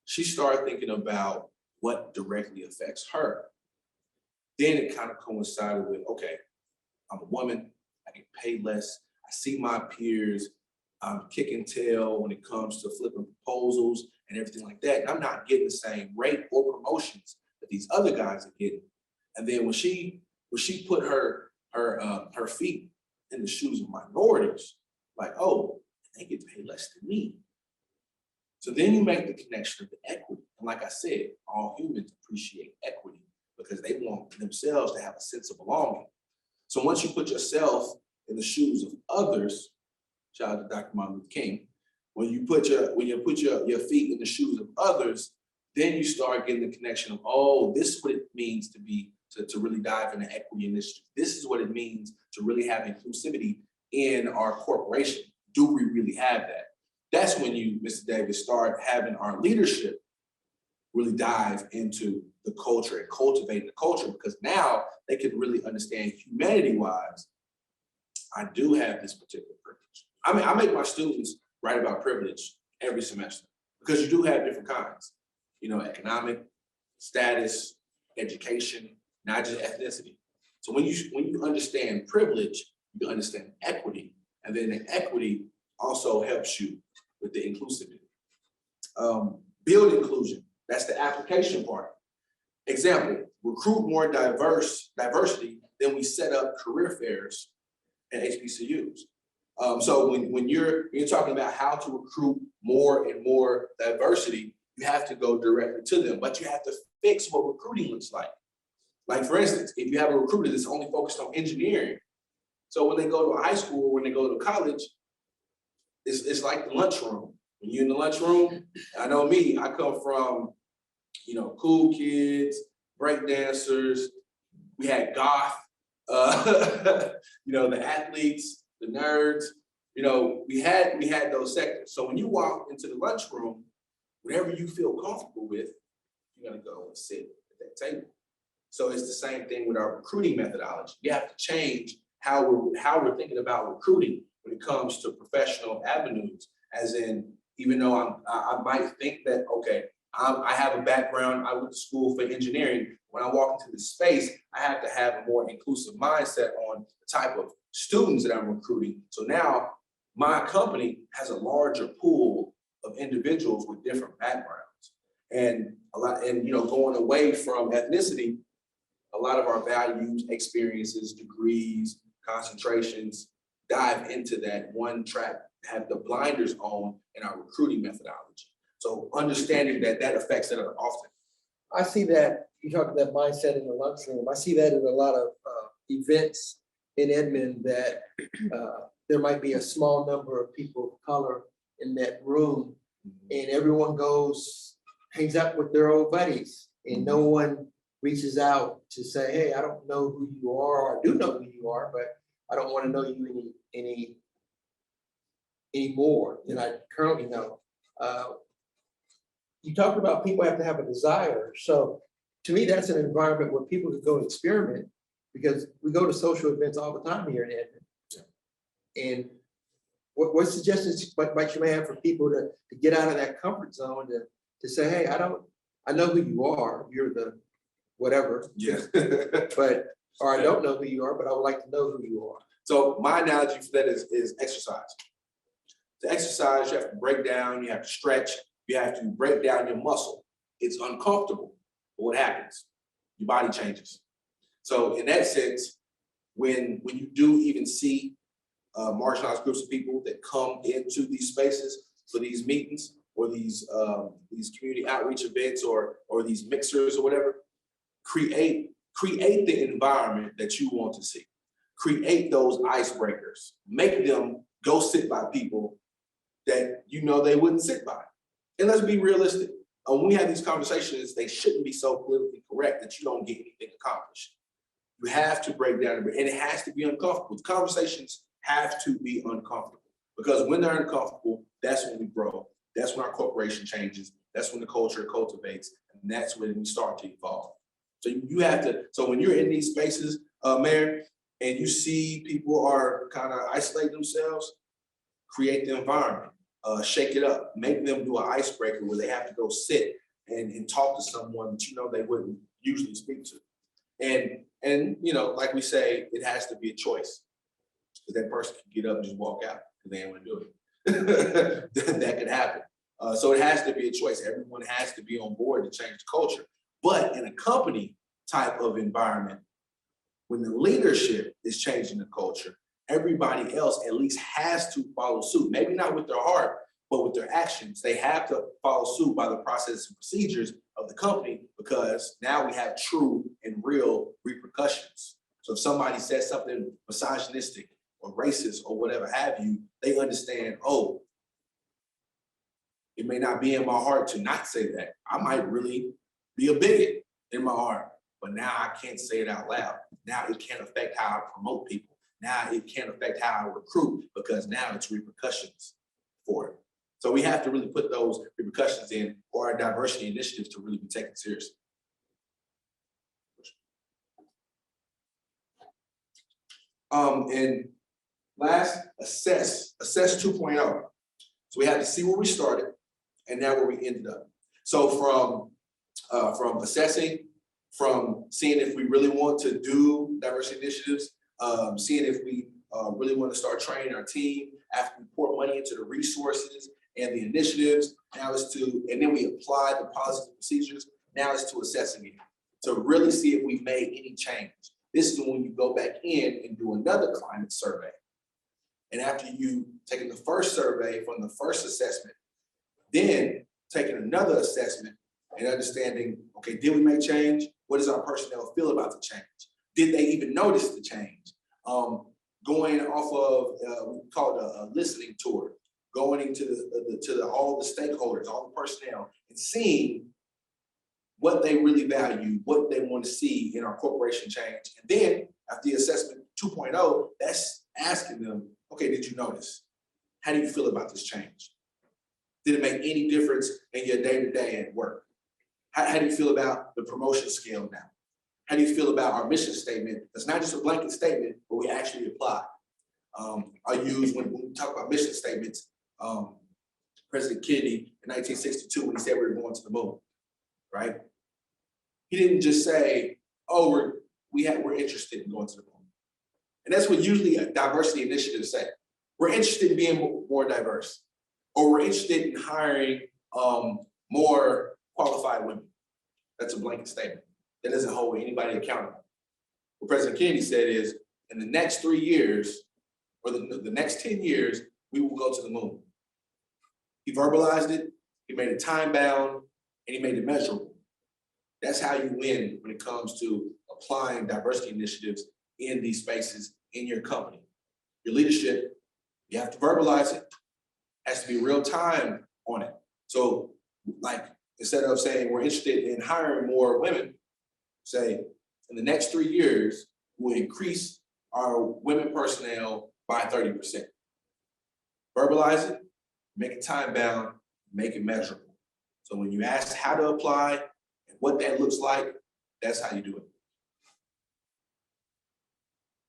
she started thinking about what directly affects her. Then it kind of coincided with, okay, I'm a woman, I get paid less, I see my peers, I'm kicking tail when it comes to flipping proposals and everything like that. And I'm not getting the same rate or promotions that these other guys are getting. And then when she put her feet in the shoes of minorities, like, oh, they get paid less than me. So then you make the connection of the equity. And like I said, all humans appreciate equity because they want themselves to have a sense of belonging. So once you put yourself in the shoes of others, shout out to Dr. Martin Luther King, when you put your feet in the shoes of others, then you start getting the connection of, oh, this is what it means to really dive into equity initiatives. This is what it means to really have inclusivity in our corporation. Do we really have that? That's when you, Mr. Davis, start having our leadership really dive into the culture and cultivating the culture, because now they can really understand humanity-wise, I do have this particular privilege. I mean, I make my students write about privilege every semester because you do have different kinds, economic, status, education, not just ethnicity. So when you understand privilege, you understand equity, and then the equity also helps you with the inclusivity. Build inclusion, that's the application part. Example, recruit more diversity, then we set up career fairs at HBCUs. So when you're talking about how to recruit more and more diversity, you have to go directly to them, but you have to fix what recruiting looks like. Like for instance, if you have a recruiter that's only focused on engineering, so when they go to a high school or when they go to college, it's like the lunchroom. When you're in the lunchroom, I know me, I come from, cool kids, break dancers, we had goth, the athletes, the nerds, we had those sectors. So when you walk into the lunchroom, whatever you feel comfortable with, you're gonna go and sit at that table. So it's the same thing with our recruiting methodology. You have to change how we're thinking about recruiting when it comes to professional avenues, as in, even though I might think that, okay, I have a background, I went to school for engineering. When I walk into the space, I have to have a more inclusive mindset on the type of students that I'm recruiting. So now my company has a larger pool of individuals with different backgrounds. And going away from ethnicity, a lot of our values, experiences, degrees, concentrations, dive into that one track, have the blinders on in our recruiting methodology. So understanding that affects it often. I see that, you talk about that mindset in the lunchroom. I see that in a lot of events in Edmond that there might be a small number of people of color in that room, and everyone hangs out with their old buddies, and no one reaches out to say, hey, I don't know who you are, or I do know who you are, but I don't want to know you any more than I currently know. You talked about people have to have a desire. So to me, that's an environment where people can go and experiment, because we go to social events all the time here in Edmond. And what suggestions might you have for people to get out of that comfort zone to say, hey, I know who you are, you're the whatever. Yeah. Or I don't know who you are, but I would like to know who you are. So my analogy for that is exercise. To exercise, you have to break down, you have to stretch, you have to break down your muscle. It's uncomfortable, but what happens? Your body changes. So in that sense, when you do even see marginalized groups of people that come into these spaces for these meetings, or these community outreach events or these mixers or whatever, create the environment that you want to see. Create those icebreakers. Make them go sit by people that you know they wouldn't sit by. And let's be realistic. When we have these conversations, they shouldn't be so politically correct that you don't get anything accomplished. You have to break down, and it has to be uncomfortable. The conversations have to be uncomfortable, because when they're uncomfortable, that's when we grow. That's when our corporation changes. That's when the culture cultivates, and that's when we start to evolve. So you have to. So when you're in these spaces, Mayor, and you see people are kind of isolating themselves, create the environment, shake it up, make them do an icebreaker where they have to go sit and talk to someone that you know they wouldn't usually speak to. And you know, like we say, it has to be a choice. Because that person can get up and just walk out because they ain't want to do it. That could happen. So it has to be a choice. Everyone has to be on board to change the culture. But in a company type of environment, when the leadership is changing the culture, everybody else at least has to follow suit. Maybe not with their heart, but with their actions. They have to follow suit by the processes and procedures of the company, because now we have true and real repercussions. So if somebody says something misogynistic or racist or whatever have you, they understand, oh, it may not be in my heart to not say that. I might really be a bigot in my heart, but now I can't say it out loud. Now it can't affect how I promote people. Now it can't affect how I recruit, because now it's repercussions for it. So we have to really put those repercussions in, or our diversity initiatives to really be taken seriously. And last, assess 2.0. So we had to see where we started and now where we ended up. So from assessing, from seeing if we really want to do diversity initiatives, seeing if we really want to start training our team after we pour money into the resources and the initiatives. Now it's to, and then we apply the policies and procedures. Now it's to assessing it, to really see if we've made any change. This is when you go back in and do another climate survey. And after you taking the first survey from the first assessment, then taking another assessment and understanding, okay, did we make change? What does our personnel feel about the change? Did they even notice the change? Going off of, we call it a listening tour, going into all the stakeholders, all the personnel, and seeing what they really value, what they want to see in our corporation change. And then after the assessment 2.0, that's asking them, okay, did you notice? How do you feel about this change? Did it make any difference in your day-to-day at work? How do you feel about the promotion scale now? How do you feel about our mission statement? That's not just a blanket statement, but we actually apply. I use, when we talk about mission statements, President Kennedy in 1962, when he said we were going to the moon, right? He didn't just say, oh, we're interested in going to the moon. And that's what usually a diversity initiatives say. We're interested in being more diverse, or we're interested in hiring more qualified women. That's a blanket statement. That doesn't hold anybody accountable. What President Kennedy said is, in the next 3 years, or the next 10 years, we will go to the moon. He verbalized it, he made it time bound, and he made it measurable. That's how you win when it comes to applying diversity initiatives in these spaces in your company. Your leadership, you have to verbalize it. It has to be real time on it. So, like, instead of saying we're interested in hiring more women, say in the next 3 years, we'll increase our women personnel by 30%. Verbalize it, make it time bound, make it measurable. So when you ask how to apply and what that looks like, that's how you do it.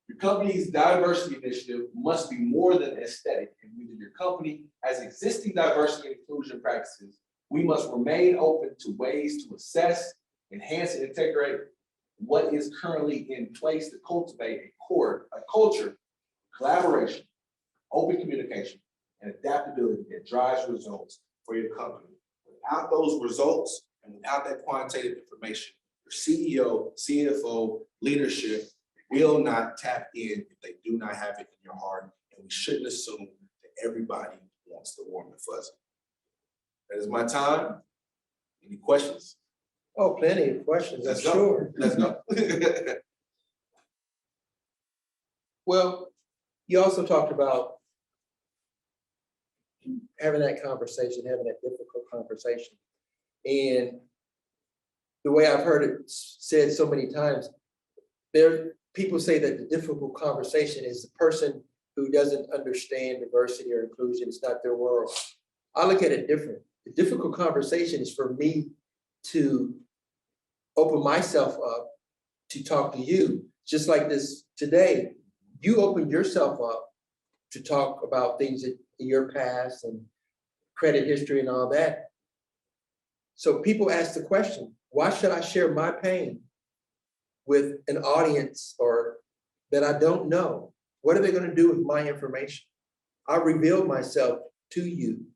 Your company's diversity initiative must be more than aesthetic. And whether your company has existing diversity and inclusion practices, we must remain open to ways to assess, enhance, and integrate what is currently in place to cultivate a culture, collaboration, open communication, and adaptability that drives results for your company. Without those results and without that quantitative information, your CEO, CFO, leadership will not tap in if they do not have it in your heart. And we shouldn't assume that everybody wants the warm and fuzzy. That is my time. Any questions? Oh, plenty of questions, I'm Let's go. sure. Let's go. Well, you also talked about having that conversation, having that difficult conversation. And the way I've heard it said so many times, people say that the difficult conversation is the person who doesn't understand diversity or inclusion. It's not their world. I look at it different. The difficult conversation is for me to open myself up to talk to you, just like this today. You opened yourself up to talk about things in your past and credit history and all that. So people ask the question, why should I share my pain with an audience or that I don't know? What are they going to do with my information? I revealed myself to you.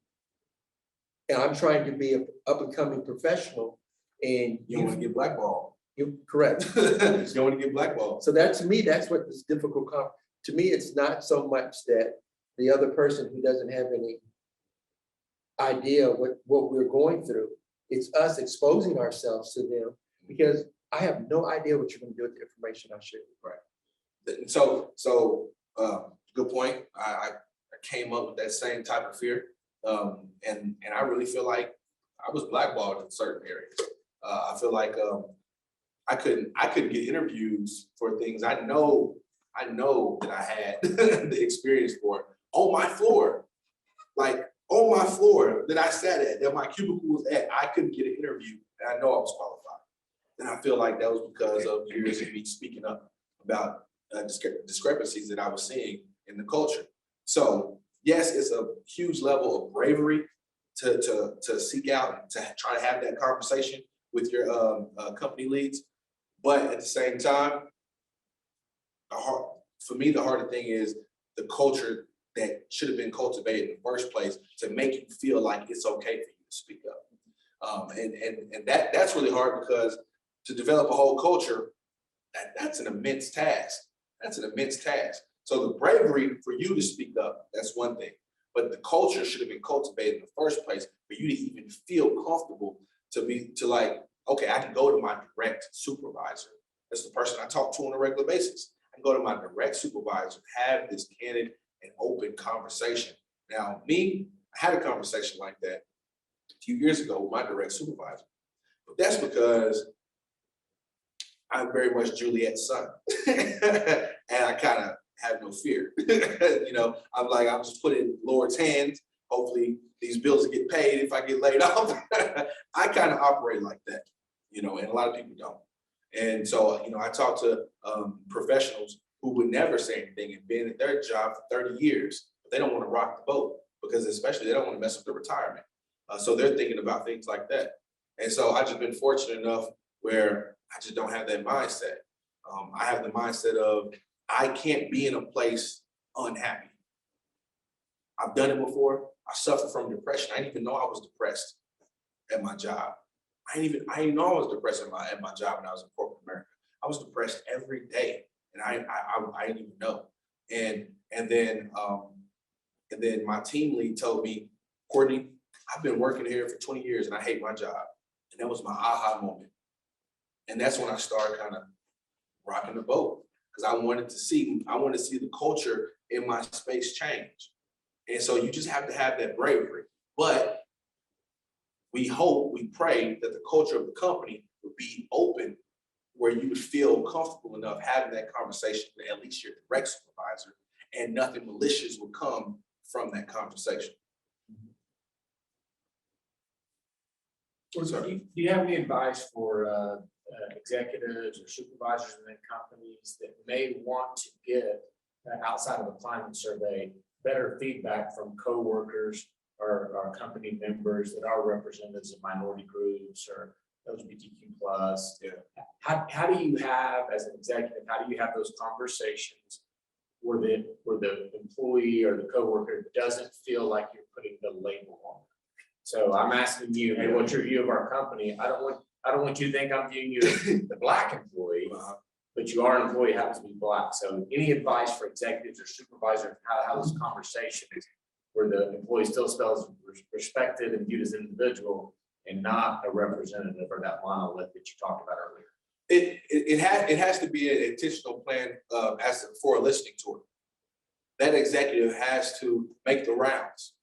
And I'm trying to be an up and coming professional, and You don't want to get blackballed. you're correct. You don't want to get blackballed. So that, to me, that's what this difficult, to me, it's not so much that the other person who doesn't have any idea what we're going through, it's us exposing ourselves to them, because I have no idea what you're going to do with the information I share. Right. Good point. I came up with that same type of fear. And I really feel like I was blackballed in certain areas. I feel like I couldn't get interviews for things I know that I had the experience for on my floor. Like on my floor that I sat at, that my cubicle was at, I couldn't get an interview, and I know I was qualified. And I feel like that was because of years of me speaking up about discrepancies that I was seeing in the culture. So yes, it's a huge level of bravery to seek out and to try to have that conversation with your company leads. But at the same time, for me, the harder thing is the culture that should have been cultivated in the first place to make you feel like it's okay for you to speak up. And that's really hard, because to develop a whole culture, that's an immense task. That's an immense task. So the bravery for you to speak up, that's one thing. But the culture should have been cultivated in the first place for you to even feel comfortable to like, okay, I can go to my direct supervisor. That's the person I talk to on a regular basis. I can go to my direct supervisor, have this candid and open conversation. Now, me, I had a conversation like that a few years ago with my direct supervisor. But that's because I'm very much Juliet's son. And I kind of have no fear. I'm like, I'm just putting in Lord's hands. Hopefully these bills will get paid if I get laid off. I kind of operate like that, and a lot of people don't. And so, I talk to professionals who would never say anything and been at their job for 30 years, but they don't want to rock the boat, because especially they don't want to mess up their retirement. So they're thinking about things like that. And so I've just been fortunate enough where I just don't have that mindset. I have the mindset of, I can't be in a place unhappy. I've done it before. I suffer from depression. I didn't even know I was depressed at my job. I didn't know I was depressed at my job when I was in corporate America. I was depressed every day, and I didn't even know. And then my team lead told me, Cordney, I've been working here for 20 years and I hate my job. And that was my aha moment. And that's when I started kind of rocking the boat, because I wanted to see the culture in my space change. And so you just have to have that bravery. But we pray that the culture of the company would be open, where you would feel comfortable enough having that conversation with at least your direct supervisor, and nothing malicious would come from that conversation. Do you have any advice for executives or supervisors in companies that may want to get outside of a climate survey better feedback from coworkers or company members that are representatives of minority groups or LGBTQ plus? Yeah. How do you have, as an executive, how do you have those conversations where the employee or the coworker doesn't feel like you're putting the label on them? So I'm asking you, hey, what's your view of our company? I don't want you to think I'm viewing you as the Black employee, but you are an employee who happens to be Black. So any advice for executives or supervisors how those conversations where the employee still feels respected and viewed as an individual and not a representative or that monolith that you talked about earlier. It has to be an intentional plan for a listening tour. That executive has to make the rounds,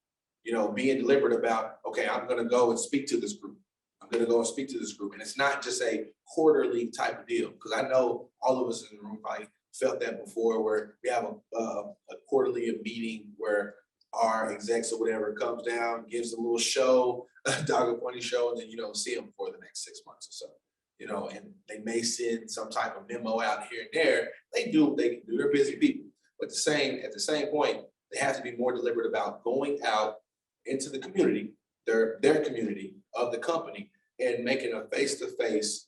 you know, being deliberate about, okay, I'm gonna go and speak to this group. I'm gonna go and speak to this group. And it's not just a quarterly type of deal, because I know all of us in the room probably felt that before, where we have a quarterly meeting where our execs or whatever comes down, gives a little show, a dog and pony show, and then you don't see them for the next 6 months or so. You know, and they may send some type of memo out here and there. They do what they can do. They're busy people. But at the same point, they have to be more deliberate about going out into the community, their community of the company, and making a face-to-face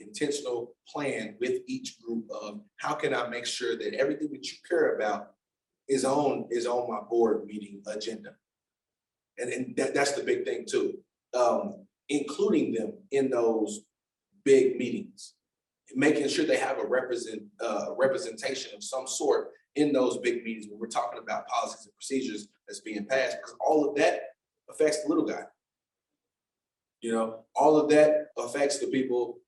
intentional plan with each group of how can I make sure that everything that you care about is on my board meeting agenda. And that's the big thing too. Including them in those big meetings, making sure they have a representation of some sort in those big meetings when we're talking about policies and procedures that's being passed, because all of that affects the little guy. You know, all of that affects the people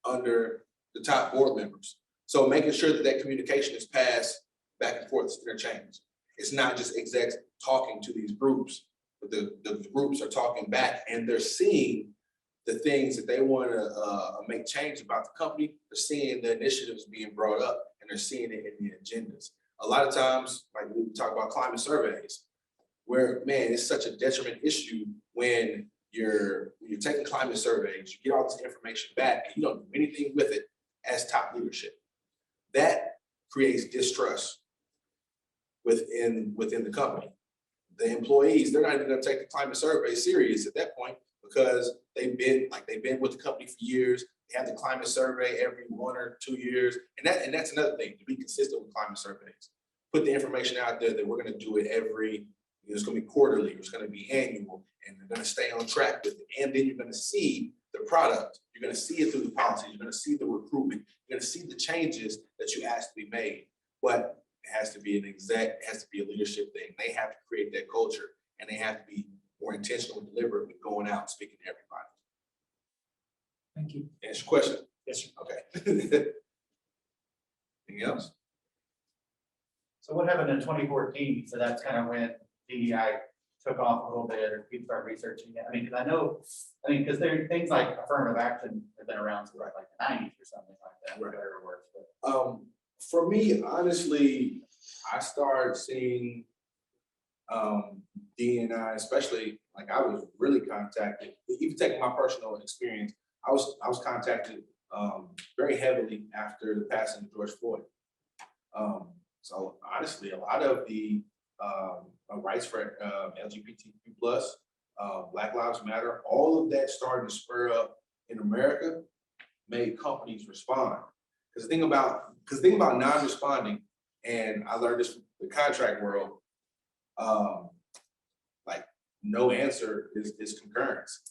under the top board members. So making sure that that communication is passed back and forth, interchanged. It's not just execs talking to these groups, but the groups are talking back and they're seeing the things that they want to make change about the company. They're seeing the initiatives being brought up and they're seeing it in the agendas. A lot of times, like we talk about climate surveys, where, man, it's such a detriment issue when you're taking climate surveys, you get all this information back and you don't do anything with it as top leadership. That creates distrust within the company. The employees, they're not even going to take the climate survey serious at that point, because they've been with the company for years. They have the climate survey every 1 or 2 years. And that's another thing, to be consistent with climate surveys. Put the information out there that we're going to do it it's going to be quarterly, it's going to be annual, and they're going to stay on track with it. And then you're going to see the product. You're going to see it through the policies. You're going to see the recruitment. You're going to see the changes that you asked to be made. But it has to be it has to be a leadership thing. They have to create that culture, and they have to be more intentional and deliberate with going out and speaking to everybody. Thank you. Answer your question? Yes, sir. Okay. Anything else? So what happened in 2014? So that's kind of when DEI took off a little bit, or people started researching it. I mean, because there are things like affirmative action have been around since like the 90s or something like that. Right. Whatever it works. But. For me, honestly, I started seeing D&I, especially like I was really contacted. Even taking my personal experience, I was contacted very heavily after the passing of George Floyd. So honestly, a lot of the rights for LGBTQ plus, Black Lives Matter, all of that started to spur up in America, made companies respond. Because the thing about non-responding, and I learned this from the contract world, like no answer is concurrence.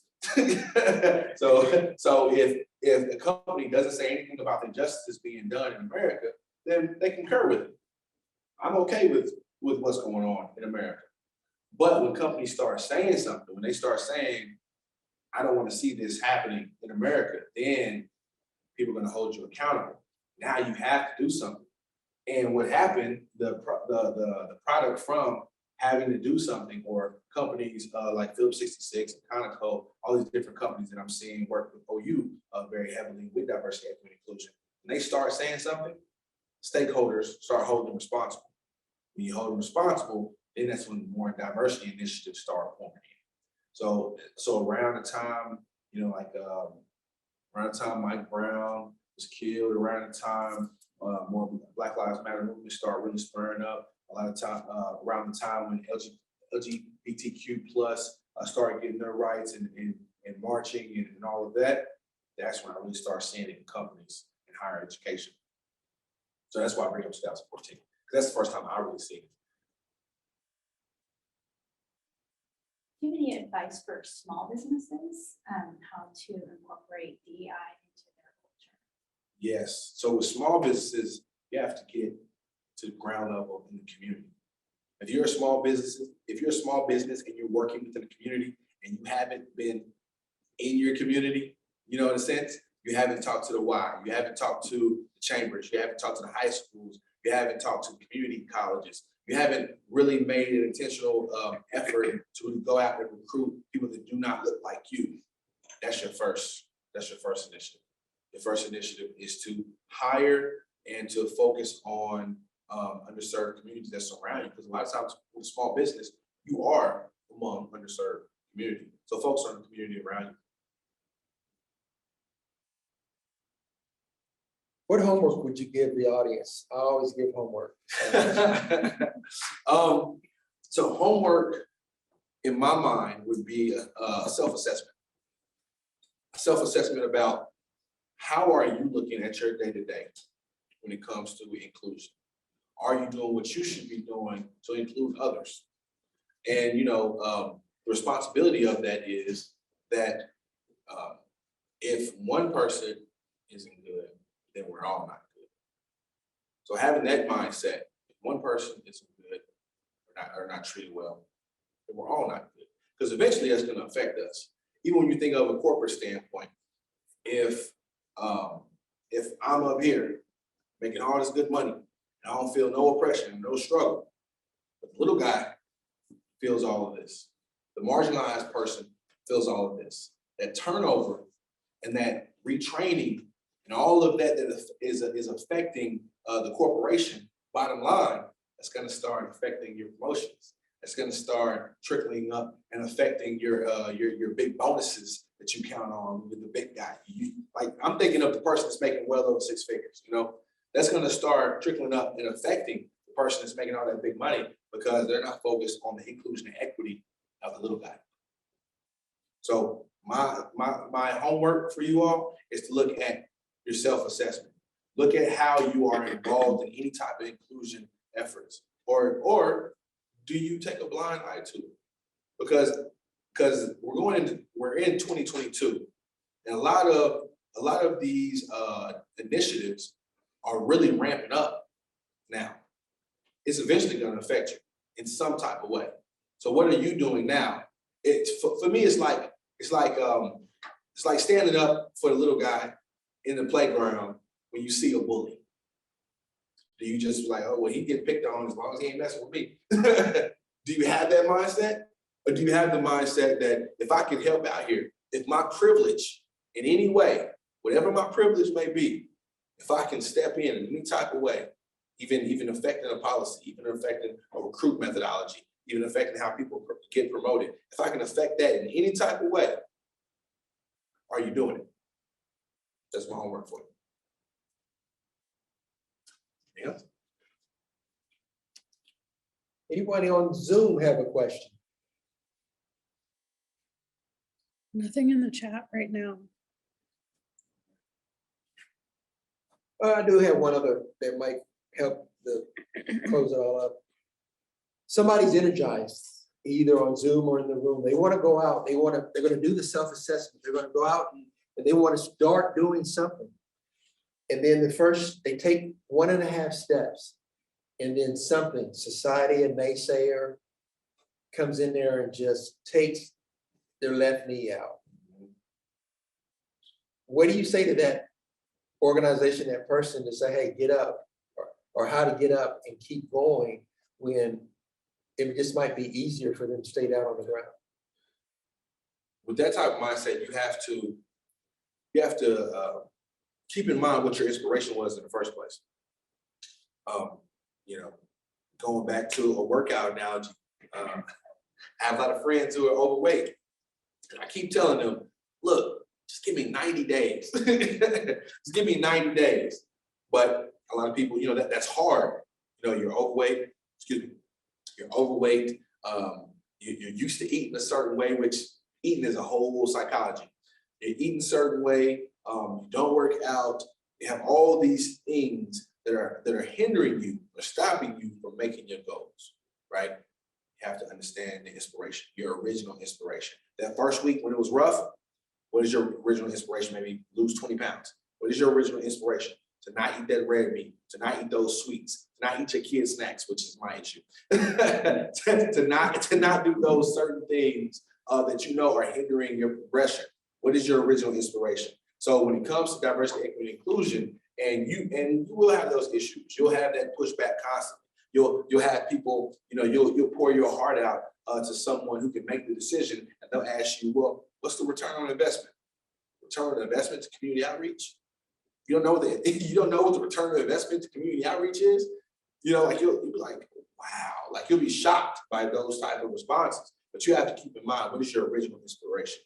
So if the company doesn't say anything about the injustices being done in America, then they concur with it. I'm okay with what's going on in America. But when companies start saying something, when they start saying, I don't want to see this happening in America, then people are going to hold you accountable. Now you have to do something. And what happened, the product from having to do something, or companies like Phillips 66 and Conoco, all these different companies that I'm seeing work with OU very heavily with diversity, equity, inclusion. When they start saying something, stakeholders start holding them responsible. When you hold them responsible, then that's when more diversity initiatives start forming. So around the time, around the time Mike Brown was killed, around the time more Black Lives Matter movement start really spurring up, a lot of time around the time when LGBTQ plus started getting their rights and marching and all of that, that's when I really start seeing it in companies in higher education. So that's why I bring up 2014, because that's the first time I really seen it. Do you have any advice for small businesses on how to incorporate DEI into their culture? Yes. So with small businesses, you have to get to the ground level in the community. If you're a small business and you're working within the community and you haven't been in your community, you know, in a sense, you haven't talked to the Y, you haven't talked to the chambers, you haven't talked to the high schools, you haven't talked to community colleges, you haven't really made an intentional effort to go out and recruit people that do not look like you. That's your first initiative. The first initiative is to hire and to focus on underserved communities that surround you. Because a lot of times with small business, you are among underserved community. So focus on the community around you. What homework would you give the audience? I always give homework. So homework in my mind would be a self-assessment. A self-assessment about how are you looking at your day-to-day when it comes to inclusion? Are you doing what you should be doing to include others? And you know, the responsibility of that is that if one person isn't good, then we're all not good. So having that mindset, if one person isn't good or not treated well, then we're all not good. Because eventually that's going to affect us. Even when you think of a corporate standpoint, if I'm up here making all this good money and I don't feel no oppression, no struggle, but the little guy feels all of this. The marginalized person feels all of this. That turnover and that retraining and all of that is affecting the corporation. Bottom line, that's going to start affecting your promotions. It's going to start trickling up and affecting your big bonuses that you count on with the big guy. I'm thinking of the person that's making well over 6 figures. You know, that's going to start trickling up and affecting the person that's making all that big money because they're not focused on the inclusion and equity of the little guy. So my homework for you all is to look at your self-assessment. Look at how you are involved in any type of inclusion efforts, or do you take a blind eye to it? Because we're in 2022, and a lot of these initiatives are really ramping up now. It's eventually going to affect you in some type of way. So what are you doing now? It's for me, it's like standing up for the little guy in the playground when you see a bully. Do you just like, oh, well, he get picked on as long as he ain't messing with me? Do you have that mindset? Or do you have the mindset that if I can help out here, if my privilege in any way, whatever my privilege may be, if I can step in any type of way, even affecting a policy, even affecting a recruit methodology, even affecting how people get promoted, if I can affect that in any type of way, are you doing it? That's my homework for you. Yeah. Anybody on Zoom have a question? Nothing in the chat right now. I do have one other that might help close it all up. Somebody's energized, either on Zoom or in the room. They want to go out. They're going to do the self-assessment. They're going to go out and they want to start doing something. And then they take 1.5 steps, and then society, a naysayer, comes in there and just takes their left knee out. What do you say to that organization, that person, to say, hey, get up, or how to get up and keep going when it just might be easier for them to stay down on the ground? With that type of mindset, you have to keep in mind what your inspiration was in the first place. You know, going back to a workout analogy, I have a lot of friends who are overweight. And I keep telling them, look, just give me 90 days. Just give me 90 days. But a lot of people, you know, that's hard. You know, you're overweight, you're overweight. You're used to eating a certain way, which eating is a whole psychology. You're eating a certain way, you don't work out, you have all these things that are hindering you or stopping you from making your goals, right? You have to understand the inspiration, your original inspiration. That first week when it was rough, what is your original inspiration? Maybe lose 20 pounds. What is your original inspiration? to not eat that red meat, to not eat those sweets, to not eat your kids' snacks, which is my issue. to not do those certain things that you know are hindering your progression. What is your original inspiration? So when it comes to diversity, equity, and inclusion, and you will have those issues. You'll have that pushback constantly. You'll have people, you'll pour your heart out to someone who can make the decision, and they'll ask you, well, what's the return on investment? Return on investment to community outreach? You don't know that. You don't know what the return on investment to community outreach is. You'll be like, wow, like you'll be shocked by those type of responses. But you have to keep in mind, what is your original inspiration?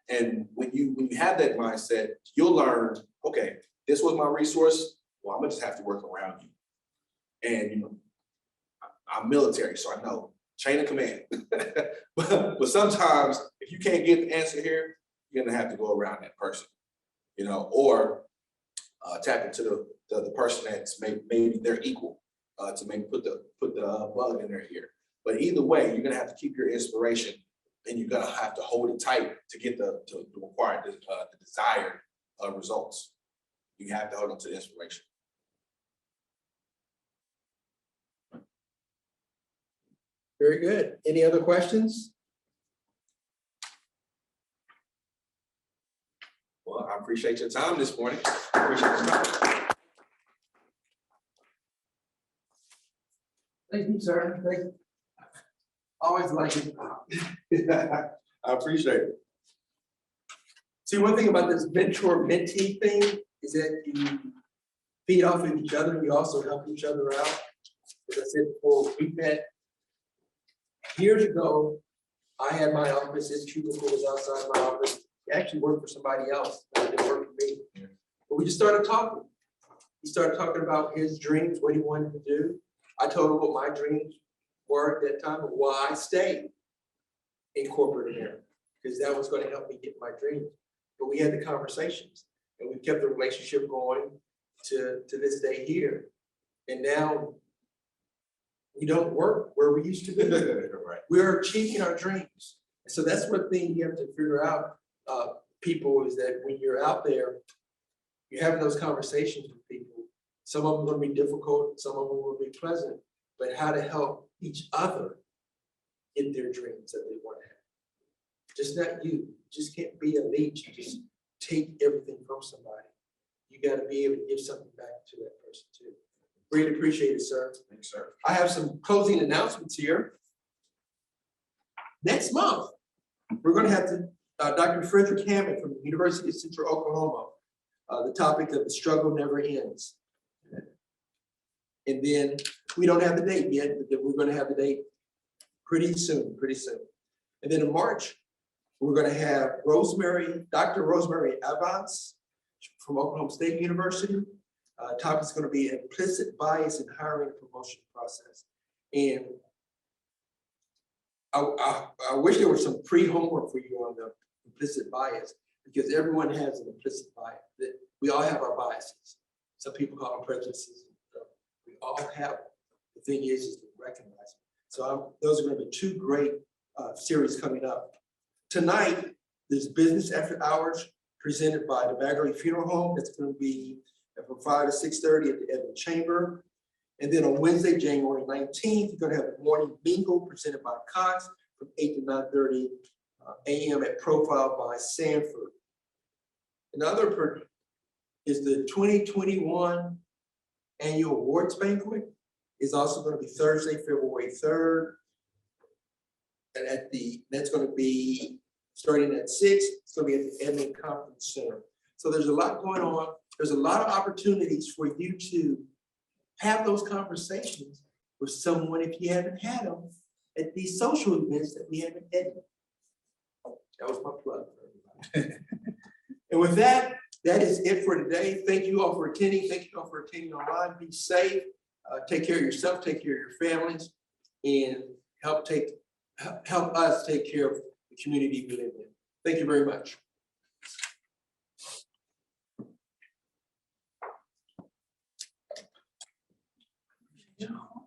And when you have that mindset, you'll learn, okay, this was my resource. Well, I'm gonna just have to work around you. And I'm military, so I know chain of command. but sometimes if you can't get the answer here, you're gonna have to go around that person, or tap into the person that's maybe they're equal to maybe put the bug in their ear. But either way, you're gonna have to keep your inspiration, and you're gonna have to hold it tight to get the required, the desired results. You have to hold on to the inspiration. Very good. Any other questions? Well, I appreciate your time this morning. Appreciate your time. Thank you, sir. Thank you. Always like it. I appreciate it. See, one thing about this mentor-mentee thing is that you feed off of each other. You also help each other out. As I said before, we met years ago. I had my office. His cubicle was outside my office. He actually worked for somebody else. That didn't work for me. But we just started talking. He started talking about his dreams, what he wanted to do. I told him what my dreams were at that time and why I stayed in corporate America, because that was going to help me get my dreams. But we had the conversations, and we kept the relationship going to this day here. And now we don't work where we used to be. Right. We're achieving our dreams. And so that's one thing you have to figure out, people, is that when you're out there, you're having those conversations with people. Some of them are going to be difficult, some of them will be pleasant, but how to help each other get their dreams that they want to have. Just not you. You just can't be a leech. You just take everything from somebody. You got to be able to give something back to that person too. Really appreciate it, sir. Thanks, sir. I have some closing announcements here. Next month, we're going to have Dr. Frederick Hammond from the University of Central Oklahoma. The topic of the struggle never ends. And then we don't have the date yet, but we're going to have the date pretty soon. And then in March, we're going to have Dr. Rosemary Evans from Oklahoma State University. Topic is going to be implicit bias in hiring and promotion process. And I wish there was some pre-homework for you on the implicit bias, because everyone has an implicit bias. That we all have our biases. Some people call them prejudices. We all have them. The thing is to recognize them. So those are going to be two great series coming up. Tonight, there's Business After Hours presented by the Bagley Funeral Home. That's going to be from 5 to 6:30 at the Edmond Chamber. And then on Wednesday, January 19th, you're going to have a morning bingo presented by Cox from 8 to 9:30 a.m. at Profile by Sanford. Another is the 2021 Annual Awards Banquet is also going to be Thursday, February 3rd. And that's going to be starting at 6. It's going to be at the Edmond Conference Center. So there's a lot going on. There's a lot of opportunities for you to have those conversations with someone if you haven't had them at these social events that we have in Edmond. That was my plug for everybody. And with that, that is it for today. Thank you all for attending. Thank you all for attending online. Be safe. Take care of yourself. Take care of your families, and help us take care of the community we live in. Thank you very much. Yeah.